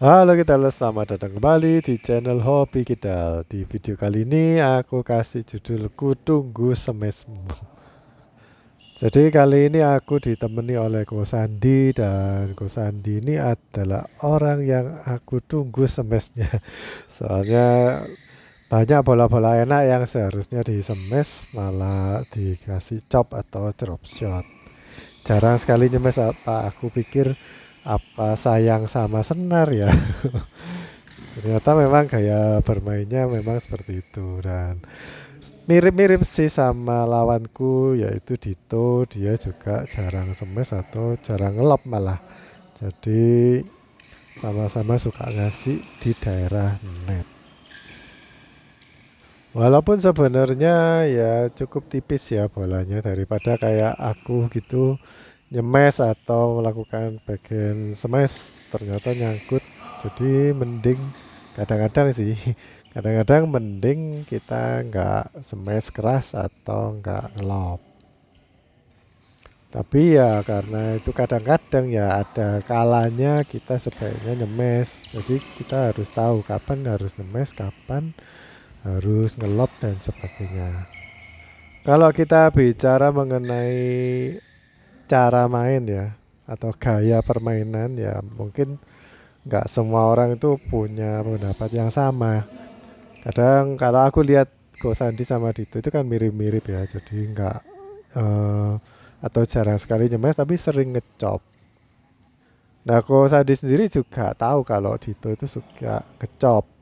Halo kita, selamat datang kembali di channel Hobi kita. Di video kali ini aku kasih judul Kutunggu Semesmu. Jadi kali ini aku ditemani oleh Ko Sandi, dan Ko Sandi ini adalah orang yang aku tunggu semesnya. Soalnya banyak bola-bola enak yang seharusnya di semes malah dikasih chop atau drop shot. Jarang sekali nyemes, apa aku pikir apa sayang sama senar ya. Ternyata memang gaya bermainnya memang seperti itu, dan mirip-mirip sih sama lawanku yaitu Dito. Dia juga jarang smash atau jarang ngelop malah. Jadi sama-sama suka ngasih di daerah net. Walaupun sebenarnya ya cukup tipis ya bolanya, daripada kayak aku gitu nyemes atau melakukan bagian smash ternyata nyangkut. Jadi mending kadang-kadang sih, kadang-kadang mending kita nggak smash keras atau nggak ngelop. Tapi ya karena itu kadang-kadang ya ada kalanya kita sebaiknya nyemes. Jadi kita harus tahu kapan harus nyemes, kapan harus ngelop dan sebagainya. Kalau kita bicara mengenai cara main ya, atau gaya permainan, ya mungkin nggak semua orang itu punya pendapat yang sama. Kadang kalau aku lihat Ko Sandi sama Dito itu kan mirip-mirip ya, jadi nggak eh, atau jarang sekali nyemes tapi sering ngecop. Nah, Ko Sandi sendiri juga tahu kalau Dito itu suka ngecop.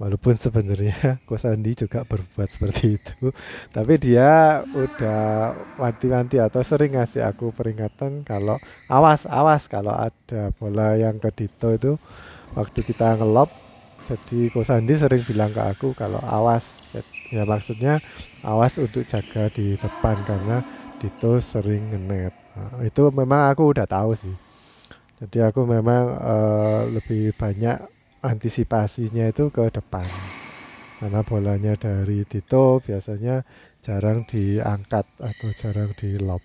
Walaupun sebenarnya Ko Sandi juga berbuat seperti itu, tapi dia udah wanti-wanti atau sering ngasih aku peringatan kalau awas awas kalau ada bola yang ke Dito itu waktu kita ngelop. Jadi Ko Sandi sering bilang ke aku kalau awas, ya maksudnya awas untuk jaga di depan karena Dito sering ngenet. Nah, itu memang aku udah tahu sih. Jadi aku memang lebih banyak antisipasinya itu ke depan. Karena bolanya dari Dito biasanya jarang diangkat atau jarang di lob.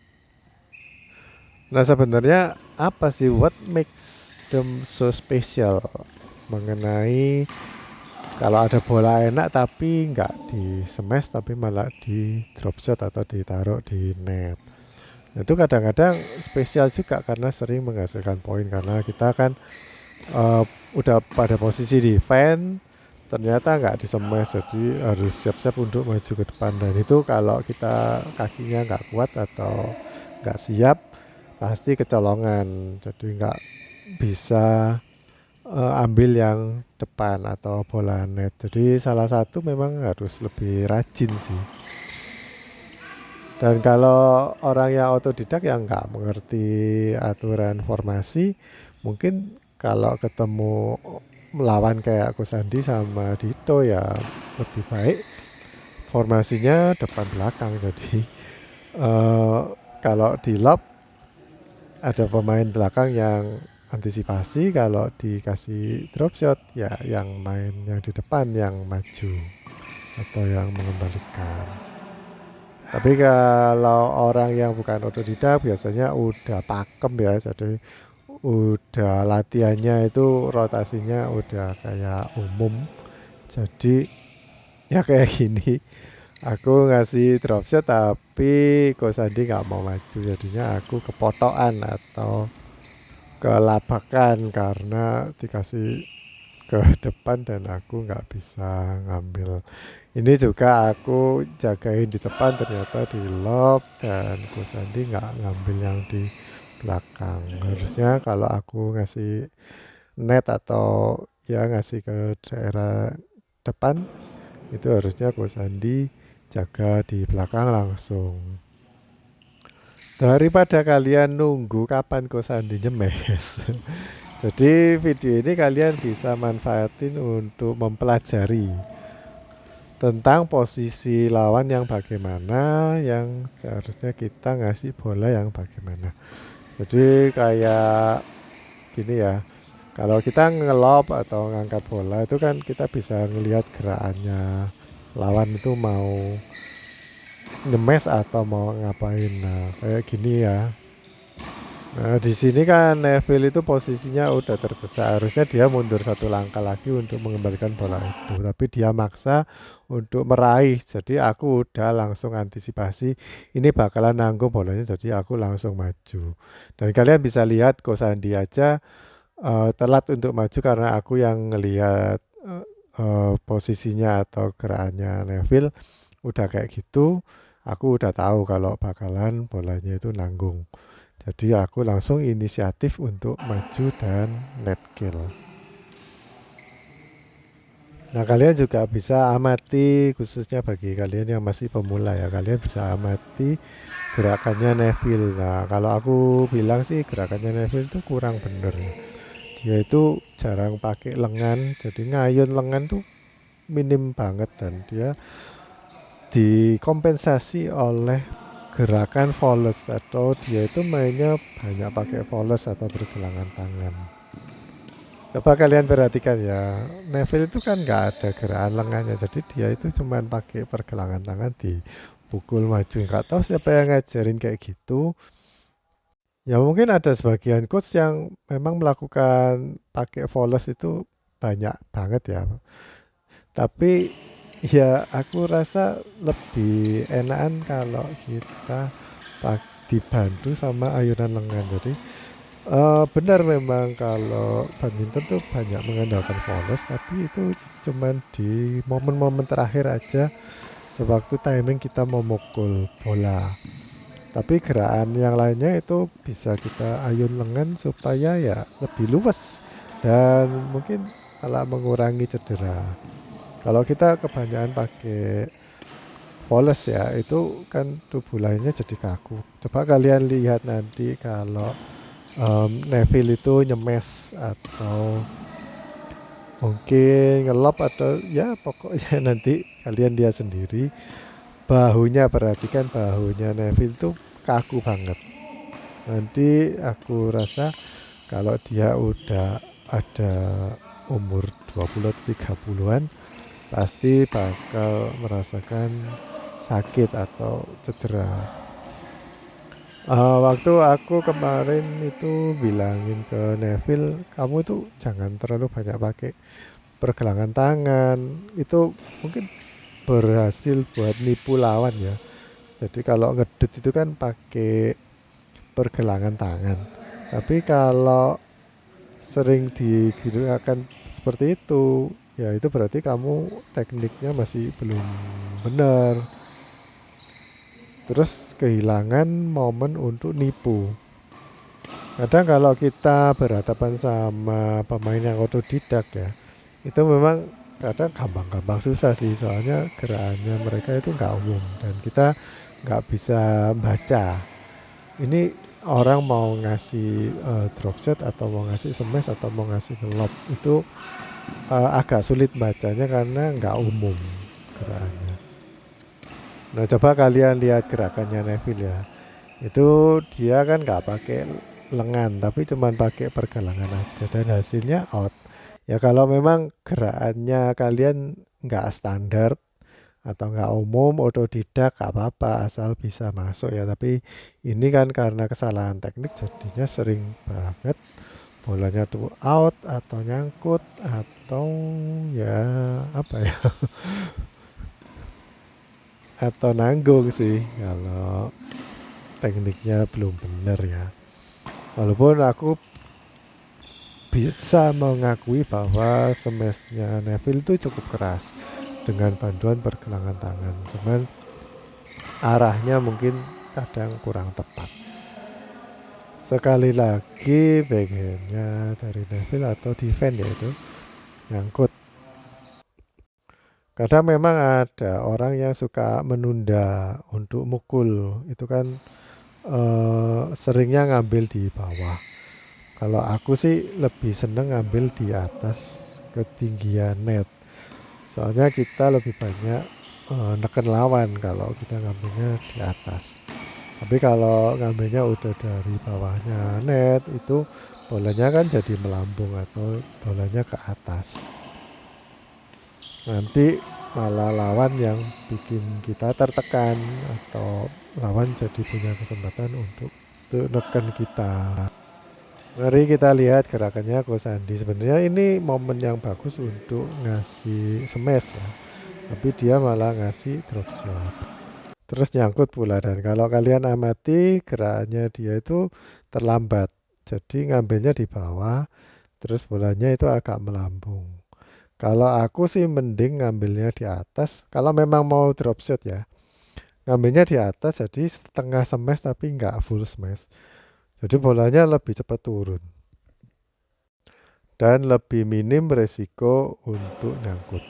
Nah sebenarnya apa sih what makes them so special mengenai kalau ada bola enak tapi nggak di smash tapi malah di drop shot atau ditaruh di net. Itu kadang-kadang spesial juga karena sering menghasilkan poin karena kita kan eh, udah pada posisi defense, ternyata nggak disemes, jadi harus siap-siap untuk maju ke depan. Dan itu kalau kita kakinya nggak kuat atau nggak siap pasti kecolongan, jadi nggak bisa ambil yang depan atau bola net. Jadi salah satu memang harus lebih rajin sih. Dan kalau orang yang otodidak yang nggak mengerti aturan formasi, mungkin kalau ketemu melawan kayak Kusandi sama Dito ya lebih baik formasinya depan belakang. Jadi eh, kalau di lob ada pemain belakang yang antisipasi, kalau dikasih drop shot ya yang main yang di depan yang maju atau yang mengembalikan. Tapi kalau orang yang bukan otodidak biasanya udah pakem ya, jadi udah latihannya itu rotasinya udah kayak umum. Jadi ya kayak gini, aku ngasih drop shot tapi Ko Sandi nggak mau maju, jadinya aku kepotokan atau kelabakan karena dikasih ke depan dan aku nggak bisa ngambil. Ini juga aku jagain di depan, ternyata di lob dan Ko Sandi nggak ngambil yang di belakang. Harusnya kalau aku ngasih net atau ya ngasih ke daerah depan, itu harusnya Ko Sandi jaga di belakang langsung. Daripada kalian nunggu kapan Ko Sandi nyemes. Jadi video ini kalian bisa manfaatin untuk mempelajari tentang posisi lawan yang bagaimana, yang seharusnya kita ngasih bola yang bagaimana. Jadi kayak gini ya, kalau kita ngelob atau ngangkat bola itu kan kita bisa ngelihat gerakannya lawan itu mau nyemes atau mau ngapain. Nah kayak gini ya, Nah, di sini kan Neville itu posisinya udah terdesak. Harusnya dia mundur satu langkah lagi untuk mengembalikan bola itu. Tapi dia maksa untuk meraih. Jadi aku udah langsung antisipasi. Ini bakalan nanggung bolanya. Jadi aku langsung maju. Dan kalian bisa lihat Kosandi aja telat untuk maju karena aku yang ngelihat posisinya atau gerakannya Neville udah kayak gitu. Aku udah tahu kalau bakalan bolanya itu nanggung. Jadi aku langsung inisiatif untuk maju dan net kill. Nah, kalian juga bisa amati khususnya bagi kalian yang masih pemula ya. Kalian bisa amati gerakannya Neville. Nah, kalau aku bilang sih gerakannya Neville itu kurang bener ya. Dia itu jarang pakai lengan, jadi ngayun lengan tuh minim banget dan dia dikompensasi oleh gerakan volley atau dia itu mainnya banyak pakai volley atau pergelangan tangan. Coba kalian perhatikan ya, Neville itu kan nggak ada gerakan lengannya, jadi dia itu cuman pakai pergelangan tangan di pukul maju. Nggak tahu siapa yang ngajarin kayak gitu. Ya mungkin ada sebagian coach yang memang melakukan pakai volley itu banyak banget ya. Tapi ya aku rasa lebih enakan kalau kita dibantu sama ayunan lengan. Jadi benar memang kalau badminton tuh banyak mengandalkan volley, tapi itu cuman di momen-momen terakhir aja sewaktu timing kita memukul bola. Tapi gerakan yang lainnya itu bisa kita ayun lengan supaya ya lebih luas dan mungkin malah mengurangi cedera. Kalau kita kebanyakan pakai volley ya itu kan tubuh lainnya jadi kaku. Coba kalian lihat nanti kalau Neville itu nyemes atau mungkin ngelop atau ya pokoknya nanti kalian lihat sendiri bahunya, perhatikan bahunya Neville tuh kaku banget. Nanti aku rasa kalau dia udah ada umur 20-30-an pasti bakal merasakan sakit atau cedera. Waktu aku kemarin itu bilangin ke Neville, kamu itu jangan terlalu banyak pakai pergelangan tangan. Itu mungkin berhasil buat nipu lawan ya. Jadi kalau ngedut itu kan pakai pergelangan tangan. Tapi kalau sering digunakan seperti itu, ya itu berarti kamu tekniknya masih belum benar. Terus kehilangan momen untuk nipu. Kadang kalau kita berhadapan sama pemain yang otodidak ya, itu memang kadang gampang-gampang susah sih, soalnya gerakannya mereka itu nggak umum dan kita nggak bisa baca. Ini orang mau ngasih drop shot atau mau ngasih smash atau mau ngasih lob itu agak sulit bacanya karena nggak umum gerakannya. Nah coba kalian lihat gerakannya Neville ya. Itu dia kan nggak pakai lengan tapi cuman pakai pergelangan aja dan hasilnya out. Ya kalau memang gerakannya kalian nggak standar atau nggak umum otodidak nggak apa-apa asal bisa masuk ya, tapi ini kan karena kesalahan teknik jadinya sering banget bolanya tuh out atau nyangkut atau ya apa ya atau nanggung sih kalau tekniknya belum benar ya. Walaupun aku bisa mengakui bahwa smashnya Neville itu cukup keras dengan bantuan pergelangan tangan. Cuman arahnya mungkin kadang kurang tepat. Sekali lagi backhandnya dari Neville atau defense yaitu nyangkut. Kadang memang ada orang yang suka menunda untuk mukul. Itu kan seringnya ngambil di bawah. Kalau aku sih lebih seneng ngambil di atas ketinggian net. Soalnya kita lebih banyak neken lawan kalau kita ngambilnya di atas. Tapi kalau ngambilnya udah dari bawahnya net itu bolanya kan jadi melambung atau bolanya ke atas. Nanti malah lawan yang bikin kita tertekan atau lawan jadi punya kesempatan untuk untuk neken kita. Mari kita lihat gerakannya Coach Andi. Sebenarnya ini momen yang bagus untuk ngasih smash ya, tapi dia malah ngasih drop shot. Terus nyangkut pula, dan kalau kalian amati gerakannya dia itu terlambat. Jadi ngambilnya di bawah, terus bolanya itu agak melambung. Kalau aku sih mending ngambilnya di atas. Kalau memang mau drop shot ya, ngambilnya di atas jadi setengah smash tapi nggak full smash. Jadi bolanya lebih cepat turun dan lebih minim resiko untuk nyangkut.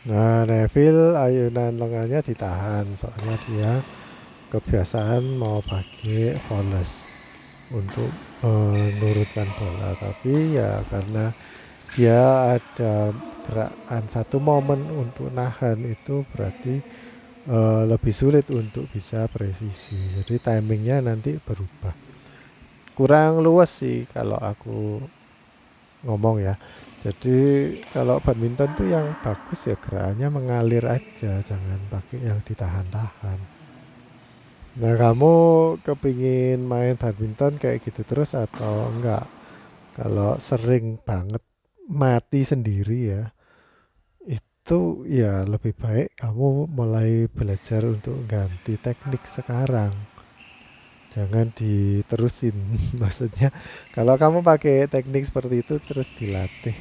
Nah, Neville ayunan lengannya ditahan soalnya dia kebiasaan mau pakai volley untuk menurunkan bola, tapi ya karena dia ada gerakan satu momen untuk nahan, itu berarti lebih sulit untuk bisa presisi. Jadi timingnya nanti berubah. Kurang luas sih kalau aku ngomong ya. Jadi kalau badminton tuh yang bagus ya gerakannya mengalir aja, jangan pakai yang ditahan-tahan. Nah, kamu kepingin main badminton kayak gitu terus atau enggak? Kalau sering banget mati sendiri ya, itu ya lebih baik kamu mulai belajar untuk ganti teknik sekarang. Jangan diterusin. Maksudnya kalau kamu pakai teknik seperti itu terus dilatih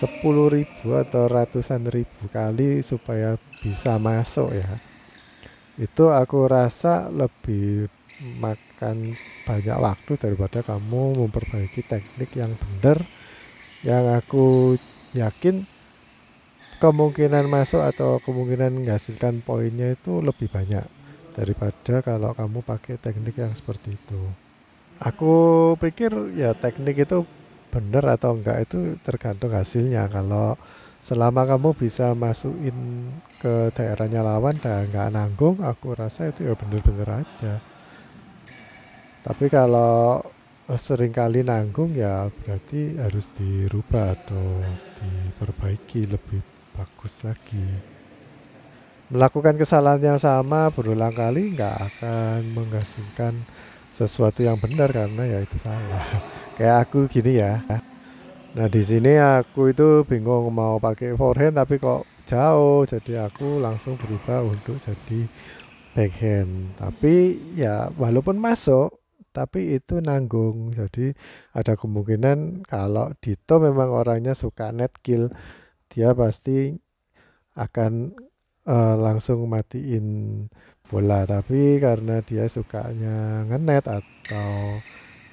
10.000 atau ratusan ribu kali supaya bisa masuk ya, itu aku rasa lebih makan banyak waktu daripada kamu memperbaiki teknik yang benar, yang aku yakin kemungkinan masuk atau kemungkinan menghasilkan poinnya itu lebih banyak daripada kalau kamu pakai teknik yang seperti itu. Aku pikir ya teknik itu benar atau enggak itu tergantung hasilnya. Kalau selama kamu bisa masukin ke daerahnya lawan dan enggak nanggung, aku rasa itu ya benar-benar aja. Tapi kalau sering kali nanggung ya berarti harus dirubah atau diperbaiki lebih bagus lagi. Melakukan kesalahan yang sama berulang kali nggak akan menghasilkan sesuatu yang benar karena ya itu salah. Kayak aku gini ya. Nah, di sini aku itu bingung mau pakai forehand tapi kok jauh, jadi aku langsung berubah untuk jadi backhand. Tapi ya walaupun masuk, tapi itu nanggung. Jadi ada kemungkinan kalau Dito memang orangnya suka net kill, dia pasti akan langsung matiin bola. Tapi karena dia sukanya ngenet atau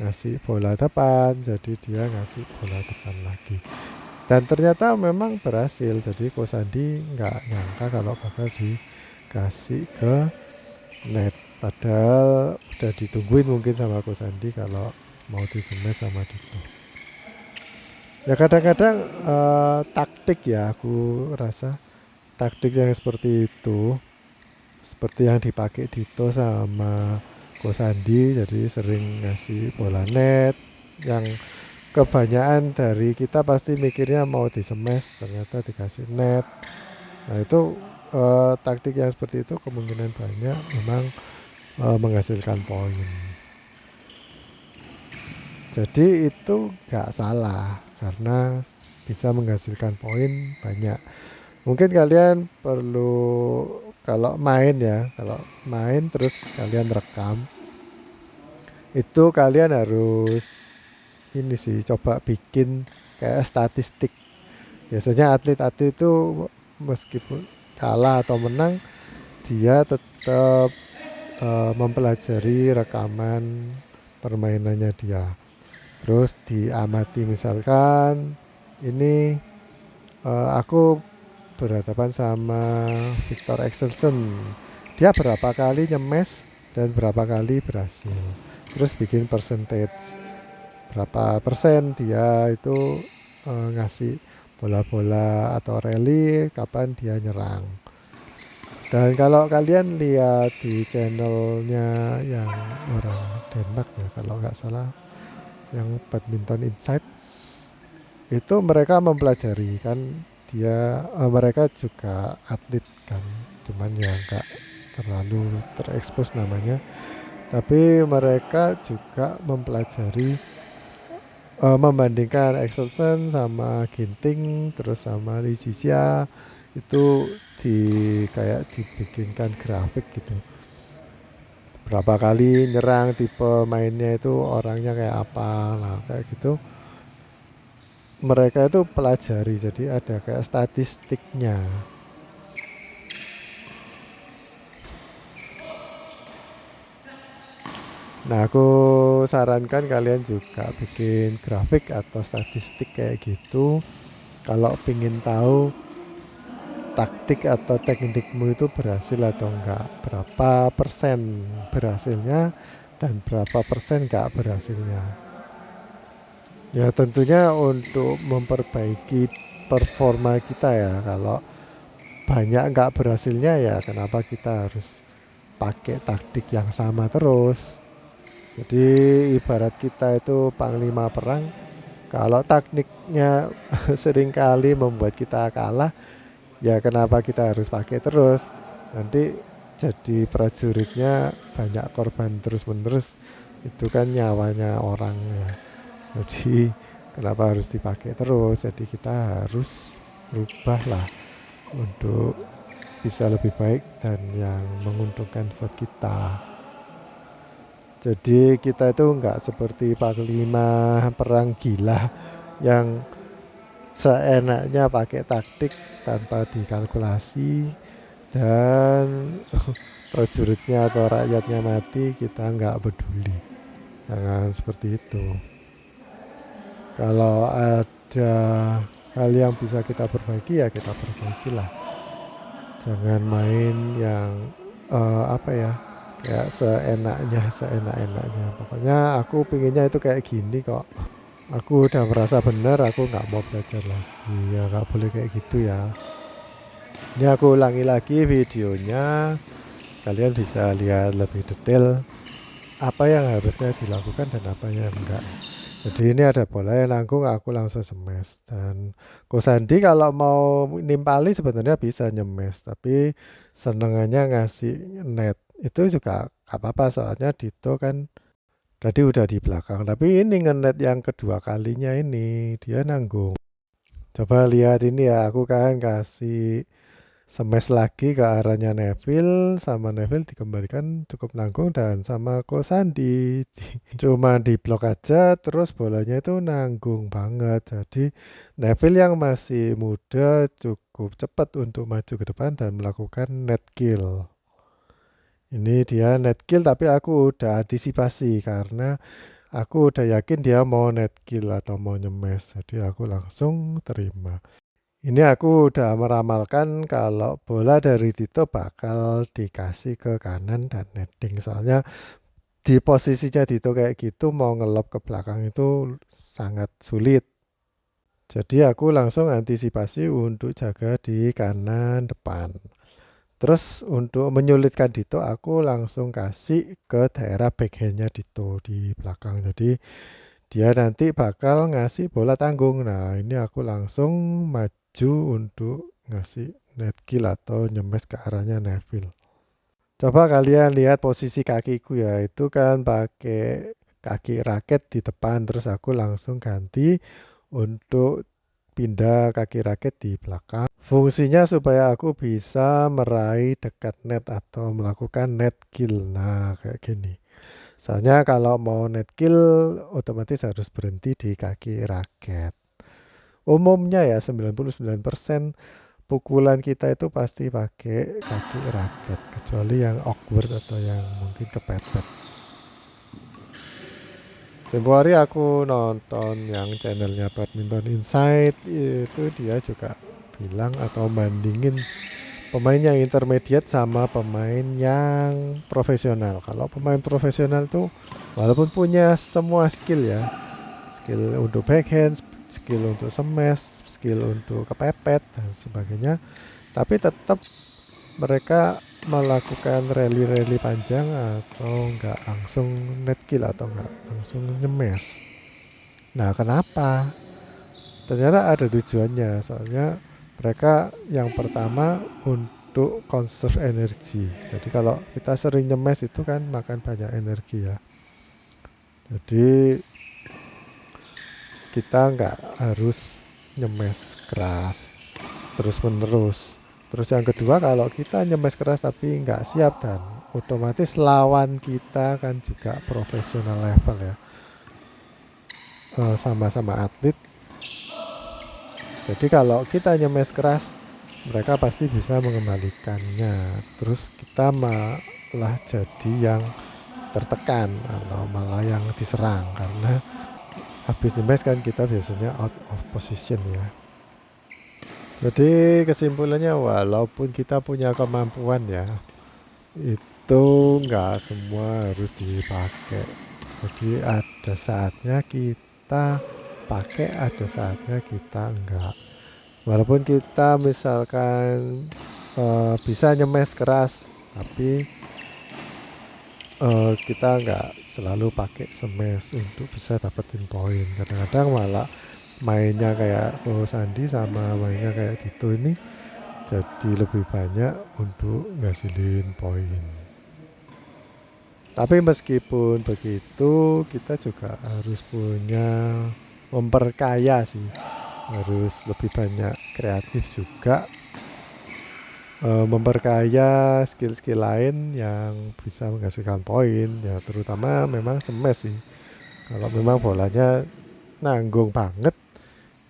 ngasih bola depan, jadi dia ngasih bola depan lagi. Dan ternyata memang berhasil. Jadi Ko Sandi nggak nyangka kalau bakal dikasih ke net. Padahal udah ditungguin mungkin sama Ko Sandi kalau mau di-smash sama Dito. Ya kadang-kadang taktik ya, aku rasa taktik yang seperti itu, seperti yang dipakai Dito sama Ko Sandi, jadi sering ngasih bola net yang kebanyakan dari kita pasti mikirnya mau di-smash, ternyata dikasih net. Nah itu taktik yang seperti itu kemungkinan banyak memang menghasilkan poin. Jadi itu gak salah karena bisa menghasilkan poin banyak. Mungkin kalian perlu kalau main ya, kalau main terus kalian rekam, itu kalian harus ini sih coba bikin kayak statistik. Biasanya atlet-atlet itu meskipun kalah atau menang, dia tetap mempelajari rekaman permainannya dia. Terus diamati, misalkan ini aku berhadapan sama Victor Axelsen, dia berapa kali nyemes dan berapa kali berhasil. Terus bikin percentage, berapa persen dia itu ngasih bola-bola atau rally, kapan dia nyerang. Dan kalau kalian lihat di channelnya yang orang Denmark ya kalau nggak salah, yang Badminton Insight itu mereka mempelajari kan mereka juga atlet kan, cuman ya nggak terlalu terekspos namanya, tapi mereka juga mempelajari membandingkan Exelsen sama Ginting terus sama Lisisia itu kayak dibikinkan grafik gitu, berapa kali nyerang, tipe mainnya itu orangnya kayak apa, nah kayak gitu mereka itu pelajari, jadi ada kayak statistiknya. Nah, aku sarankan kalian juga bikin grafik atau statistik kayak gitu. Kalau pingin tahu taktik atau teknikmu itu berhasil atau enggak, berapa persen berhasilnya dan berapa persen enggak berhasilnya. Ya tentunya untuk memperbaiki performa kita ya. Kalau banyak enggak berhasilnya ya kenapa kita harus pakai taktik yang sama terus. Jadi ibarat kita itu panglima perang, kalau tekniknya seringkali membuat kita kalah, ya kenapa kita harus pakai terus? Nanti jadi prajuritnya banyak korban terus-menerus, itu kan nyawanya orang ya. Jadi kenapa harus dipakai terus? Jadi kita harus rubah lah untuk bisa lebih baik dan yang menguntungkan buat kita. Jadi kita itu enggak seperti panglima perang gila yang seenaknya pakai taktik tanpa dikalkulasi, dan prajuritnya atau rakyatnya mati kita enggak peduli. Jangan seperti itu. Kalau ada hal yang bisa kita perbaiki ya kita perbaikilah. Jangan main yang apa ya, kayak seenak-enaknya. Pokoknya aku pinginnya itu kayak gini kok. Aku udah merasa benar, aku nggak mau belajar lagi. Ya nggak boleh kayak gitu ya. Ini aku ulangi lagi videonya. Kalian bisa lihat lebih detail apa yang harusnya dilakukan dan apa yang enggak. Jadi ini ada bola yang nanggung, aku langsung smash. Dan Ko Sandi kalau mau nimpali sebenarnya bisa nyemes, tapi senengannya ngasih net. Itu juga gak apa-apa soalnya Dito kan tadi udah di belakang. Tapi ini ngenet yang kedua kalinya ini dia nanggung. Coba lihat ini ya, aku kan kasih smash lagi ke arahnya Neville, sama Neville dikembalikan cukup nanggung, dan sama Ko Sandi cuma di blok aja terus bolanya itu nanggung banget. Jadi Neville yang masih muda cukup cepat untuk maju ke depan dan melakukan net kill. Ini dia net kill, tapi aku udah antisipasi karena aku udah yakin dia mau net kill atau mau nyemes, jadi aku langsung terima. Ini aku udah meramalkan kalau bola dari Tito bakal dikasih ke kanan dan netting. Soalnya di posisinya Tito kayak gitu mau ngelop ke belakang itu sangat sulit. Jadi aku langsung antisipasi untuk jaga di kanan depan. Terus untuk menyulitkan Dito aku langsung kasih ke daerah backhandnya Dito di belakang. Jadi dia nanti bakal ngasih bola tanggung. Nah ini aku langsung maju untuk ngasih net kill atau nyemes ke arahnya Neville. Coba kalian lihat posisi kakiku ya, itu kan pakai kaki raket di depan, terus aku langsung ganti untuk pindah kaki raket di belakang. Fungsinya supaya aku bisa meraih dekat net atau melakukan net kill. Nah kayak gini. Soalnya kalau mau net kill otomatis harus berhenti di kaki raket. Umumnya ya 99% pukulan kita itu pasti pakai kaki raket, kecuali yang awkward atau yang mungkin kepepet. Tempo hari aku nonton yang channelnya Badminton Insight, itu dia juga bilang atau bandingin pemain yang intermediate sama pemain yang profesional. Kalau pemain profesional tuh walaupun punya semua skill ya, skill untuk backhand, skill untuk smash, skill untuk kepepet dan sebagainya, tapi tetap mereka melakukan rally-rally panjang atau enggak langsung net kill atau enggak langsung nyemes. Nah, kenapa? Ternyata ada tujuannya. Soalnya mereka yang pertama untuk conserve energi. Jadi kalau kita sering nyemes itu kan makan banyak energi ya. Jadi kita nggak harus nyemes keras terus menerus. Terus yang kedua, kalau kita nyemes keras tapi nggak siap, dan otomatis lawan kita kan juga profesional level ya. Sama-sama atlet. Jadi kalau kita nyemes keras, mereka pasti bisa mengembalikannya. Terus kita malah jadi yang tertekan atau malah yang diserang, karena habis nyemes kan kita biasanya out of position ya. Jadi kesimpulannya, walaupun kita punya kemampuan ya, itu nggak semua harus dipakai. Jadi ada saatnya kita pakai, ada saatnya kita enggak. Walaupun kita misalkan bisa nyemes keras, tapi kita nggak selalu pakai smash untuk bisa dapetin poin. Kadang-kadang malah mainnya kayak Ko Sandi sama mainnya kayak Dito ini jadi lebih banyak untuk ngasilin poin. Tapi meskipun begitu, kita juga harus punya memperkaya sih, harus lebih banyak kreatif juga, memperkaya skill-skill lain yang bisa menghasilkan poin ya, terutama memang smash sih. Kalau memang bolanya nanggung banget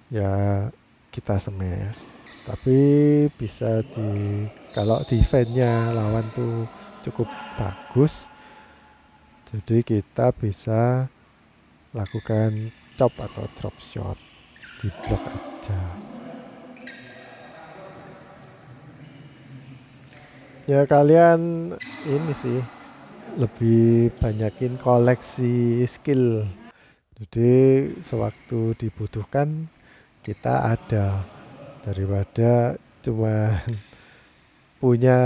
ya kita smash. Tapi bisa kalau defense-nya lawan tuh cukup bagus, jadi kita bisa lakukan chop atau drop shot, di blok aja. Ya kalian ini sih lebih banyakin koleksi skill. Jadi sewaktu dibutuhkan kita ada, daripada cuma punya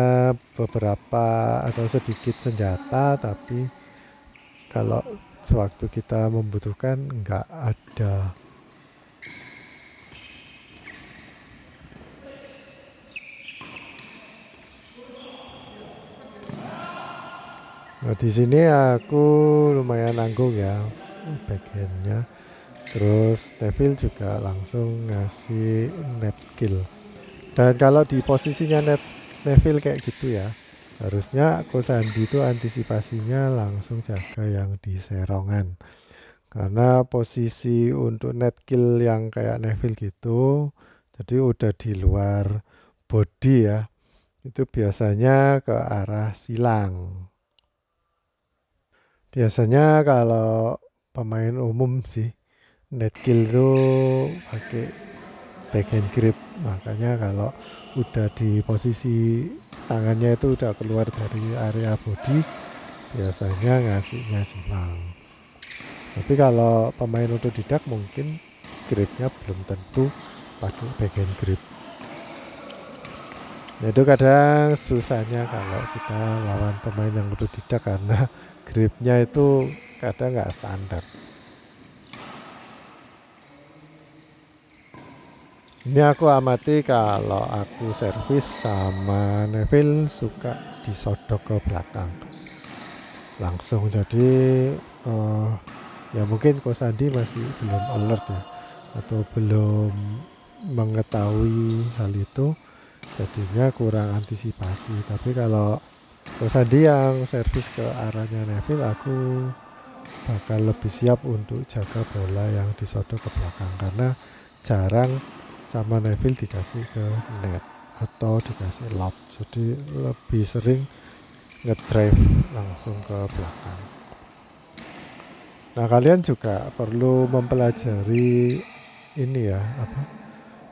beberapa atau sedikit senjata tapi kalau sewaktu kita membutuhkan nggak ada. Nah, di sini aku lumayan nanggung ya backhandnya. Terus Neville juga langsung ngasih net kill. Dan kalau di posisinya Neville kayak gitu ya, harusnya Ko Sandi itu antisipasinya langsung jaga yang di serongan. Karena posisi untuk net kill yang kayak Neville gitu, jadi udah di luar body ya, itu biasanya ke arah silang. Biasanya kalau pemain umum sih, net kill itu pakai backhand grip. Makanya kalau udah di posisi tangannya itu udah keluar dari area body, biasanya ngasihnya silang. Tapi kalau pemain otodidak mungkin gripnya belum tentu pakai backhand grip. Nah, itu kadang susahnya kalau kita lawan pemain yang otodidak, karena gripnya itu kadang nggak standar. Ini aku amati kalau aku servis sama Neville suka disodok ke belakang langsung. Jadi ya mungkin Ko Sandi masih belum alert ya, atau belum mengetahui hal itu, jadinya kurang antisipasi. Tapi kalau Ko Sandi yang servis ke arahnya Neville, aku bakal lebih siap untuk jaga bola yang disodok ke belakang, karena jarang sama Neville dikasih ke net atau dikasih lob. Jadi lebih sering ngedrive langsung ke belakang. Nah, kalian juga perlu mempelajari ini ya, apa,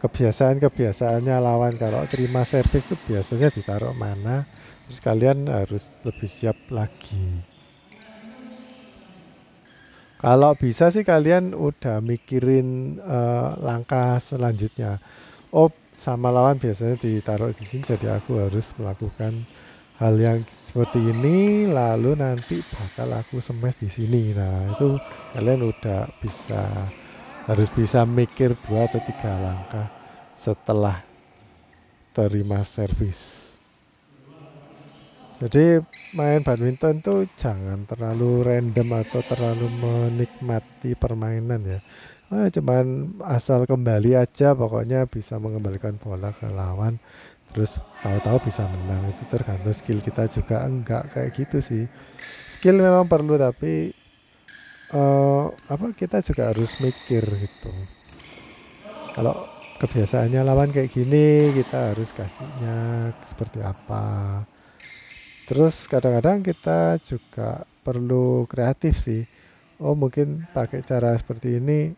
kebiasaan-kebiasaannya lawan. Kalau terima servis itu biasanya ditaruh mana, terus kalian harus lebih siap lagi. Kalau bisa sih kalian udah mikirin langkah selanjutnya. Oh, sama lawan biasanya ditaruh di sini, jadi aku harus melakukan hal yang seperti ini, lalu nanti bakal aku smash di sini. Nah, itu kalian udah bisa harus bisa mikir 2 atau 3 langkah setelah terima servis. Jadi main badminton tuh jangan terlalu random atau terlalu menikmati permainan ya. Cuman asal kembali aja, pokoknya bisa mengembalikan bola ke lawan, terus tahu-tahu bisa menang. Itu tergantung skill kita juga, enggak kayak gitu sih. Skill memang perlu, tapi apa, kita juga harus mikir gitu. Kalau kebiasaannya lawan kayak gini, kita harus kasihnya seperti apa. Terus kadang-kadang kita juga perlu kreatif sih. Oh, mungkin pakai cara seperti ini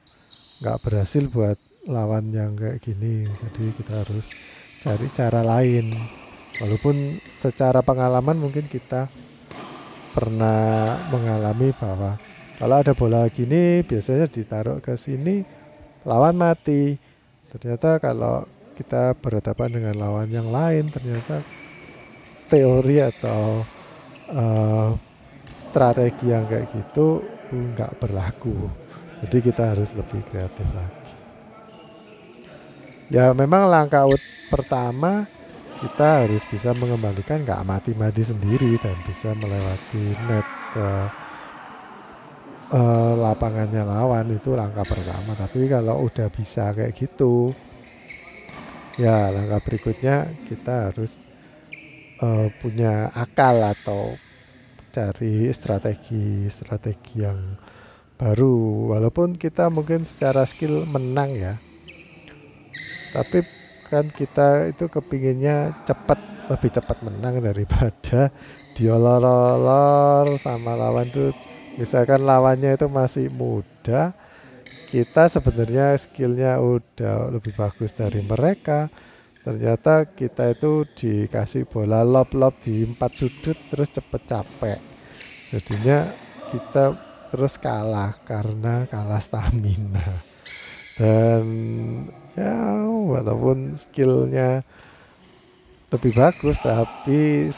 nggak berhasil buat lawan yang kayak gini. Jadi kita harus cari cara lain. Walaupun secara pengalaman mungkin kita pernah mengalami bahwa kalau ada bola gini biasanya ditaruh ke sini, lawan mati. Ternyata kalau kita berhadapan dengan lawan yang lain, ternyata teori atau eh, strategi yang kayak gitu nggak berlaku. Jadi kita harus lebih kreatif lagi. Ya memang langkah pertama kita harus bisa mengembalikan nggak mati-mati sendiri dan bisa melewati net ke lapangannya lawan. Itu langkah pertama. Tapi kalau udah bisa kayak gitu, ya langkah berikutnya kita harus punya akal atau cari strategi yang baru. Walaupun kita mungkin secara skill menang ya, tapi kan kita itu kepinginnya cepat, lebih cepat menang daripada diolor-olor sama lawan tuh. Misalkan lawannya itu masih muda, kita sebenarnya skillnya udah lebih bagus dari mereka, ternyata kita itu dikasih bola lob-lob di 4 sudut terus cepet capek. Jadinya kita terus kalah karena kalah stamina. Dan ya walaupun skillnya lebih bagus, tapi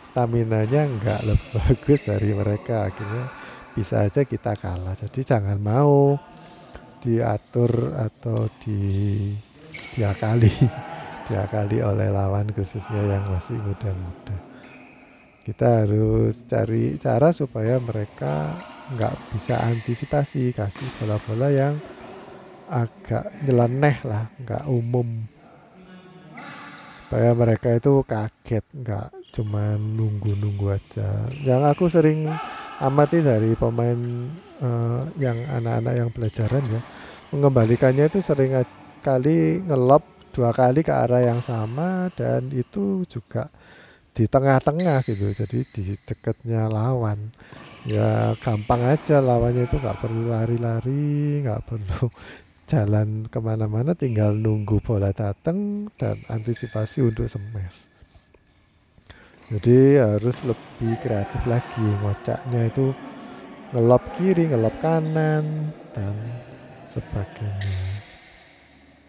staminanya nggak lebih bagus dari mereka, akhirnya bisa aja kita kalah. Jadi jangan mau diatur atau diakali diakali oleh lawan, khususnya yang masih muda-muda. Kita harus cari cara supaya mereka nggak bisa antisipasi, kasih bola-bola yang agak nyeleneh lah, nggak umum, supaya mereka itu kaget, nggak cuma nunggu-nunggu aja. Yang aku sering amati dari pemain yang anak-anak yang pelajaran ya, mengembalikannya itu sering kali ngelob 2 kali ke arah yang sama, dan itu juga di tengah-tengah gitu, jadi di dekatnya lawan. Ya gampang aja, lawannya itu nggak perlu lari-lari, nggak perlu jalan kemana-mana, tinggal nunggu bola datang dan antisipasi untuk smash. Jadi harus lebih kreatif lagi, ngocaknya itu ngelop kiri, ngelop kanan, dan sebagainya.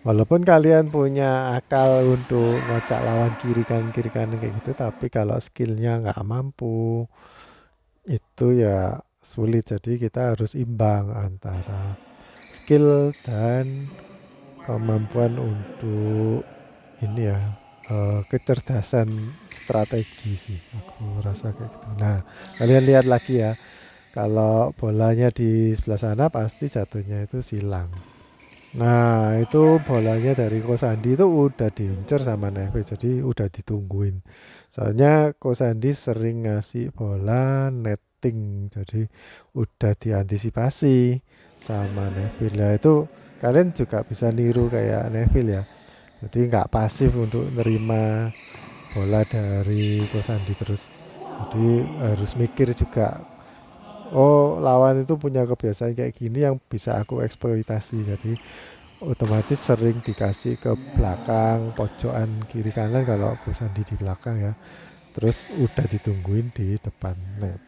Walaupun kalian punya akal untuk ngocak lawan kiri kanan kayak gitu, tapi kalau skillnya nggak mampu, itu ya sulit. Jadi kita harus imbang antara skill dan kemampuan untuk ini ya, kecerdasan strategi sih, aku rasa kayak gitu. Nah, kalian lihat lagi ya, kalau bolanya di sebelah sana pasti jatuhnya itu silang. Nah, itu bolanya dari Kosandi itu udah diincer sama Neve, jadi udah ditungguin. Soalnya Kosandi sering ngasih bola netting, jadi udah diantisipasi sama Neville. Nah, itu kalian juga bisa niru kayak Neville ya. Jadi nggak pasif untuk nerima bola dari Kosandi terus. Jadi harus mikir juga. Oh, lawan itu punya kebiasaan kayak gini yang bisa aku eksploitasi. Jadi otomatis sering dikasih ke belakang, pojokan kiri kanan kalau Kosandi di belakang ya. Terus udah ditungguin di depan net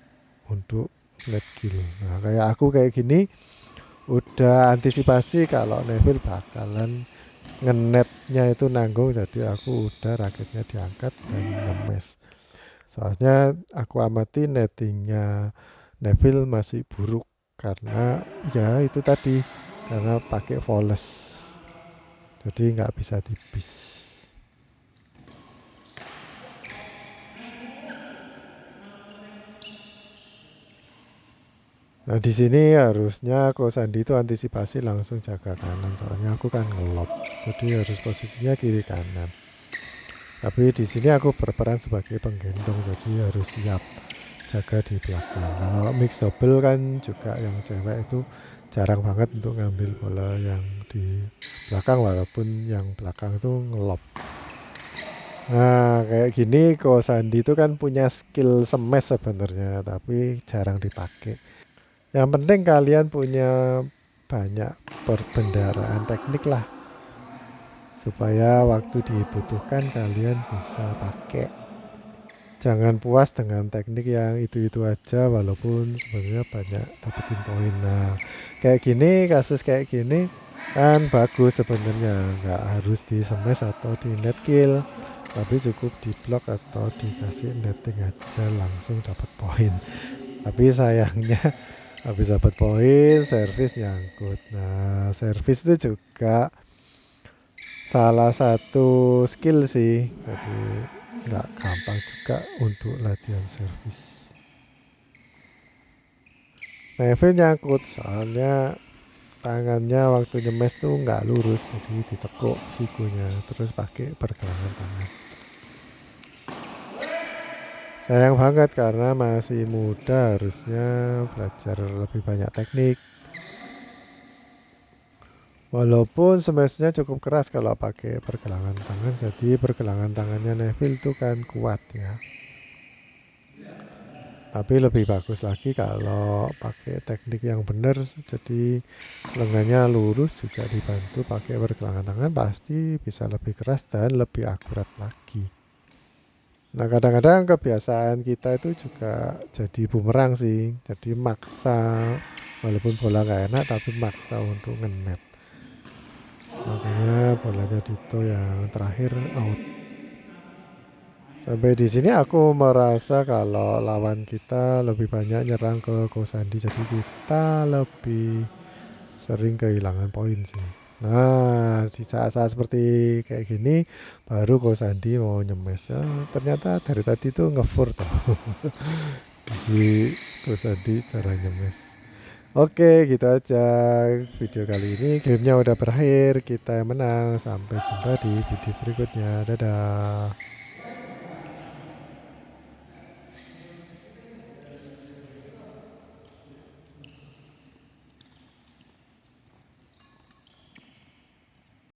untuk net kill. Nah, kayak aku kayak gini udah antisipasi kalau Neville bakalan ngenetnya itu nanggung, jadi aku udah raketnya diangkat dan ngemes. Soalnya aku amati nettingnya Neville masih buruk karena ya itu tadi, karena pakai voles, jadi nggak bisa tipis. Nah di sini harusnya Ko Sandi itu antisipasi langsung jaga kanan, soalnya aku kan ngelop, jadi harus posisinya kiri kanan. Tapi di sini aku berperan sebagai penggendong, jadi harus siap jaga di belakang. Kalau mix double kan juga yang cewek itu jarang banget untuk ngambil bola yang di belakang, walaupun yang belakang itu ngelop. Nah kayak gini Ko Sandi itu kan punya skill smash sebenarnya, tapi jarang dipakai. Yang penting kalian punya banyak perbendaharaan teknik lah, supaya waktu dibutuhkan kalian bisa pakai. Jangan puas dengan teknik yang itu-itu aja, walaupun sebenarnya banyak dapetin poin. Nah kayak gini, kasus kayak gini kan bagus sebenarnya, nggak harus di smash atau di net kill, tapi cukup di block atau dikasih netting aja langsung dapat poin. Tapi sayangnya habis dapat poin, servis nyangkut. Nah, servis itu juga salah satu skill sih. Jadi nggak gampang juga untuk latihan servis. Neville nyangkut soalnya tangannya waktu nyemes tuh nggak lurus, jadi ditekuk sikunya, terus pakai pergelangan tangan. Sayang banget karena masih muda, harusnya belajar lebih banyak teknik. Walaupun smashnya cukup keras kalau pakai pergelangan tangan, jadi pergelangan tangannya Neville itu kan kuat ya. Tapi lebih bagus lagi kalau pakai teknik yang benar, jadi lengannya lurus juga dibantu pakai pergelangan tangan, pasti bisa lebih keras dan lebih akurat lagi. Nah kadang-kadang kebiasaan kita itu juga jadi bumerang sih, jadi maksa, walaupun bola nggak enak tapi maksa untuk ngenet. Makanya bolanya Dito yang terakhir out. Sampai di sini aku merasa kalau lawan kita lebih banyak nyerang ke Kosandi, jadi kita lebih sering kehilangan poin sih. Nah, di saat-saat seperti kayak gini baru Kosandi mau nyemes. Ya, ternyata dari tadi tuh ngefur tuh. Jadi Kosandi cara nyemes. Oke, gitu aja video kali ini. Gamenya udah berakhir, kita yang menang. Sampai jumpa di video berikutnya. Dadah.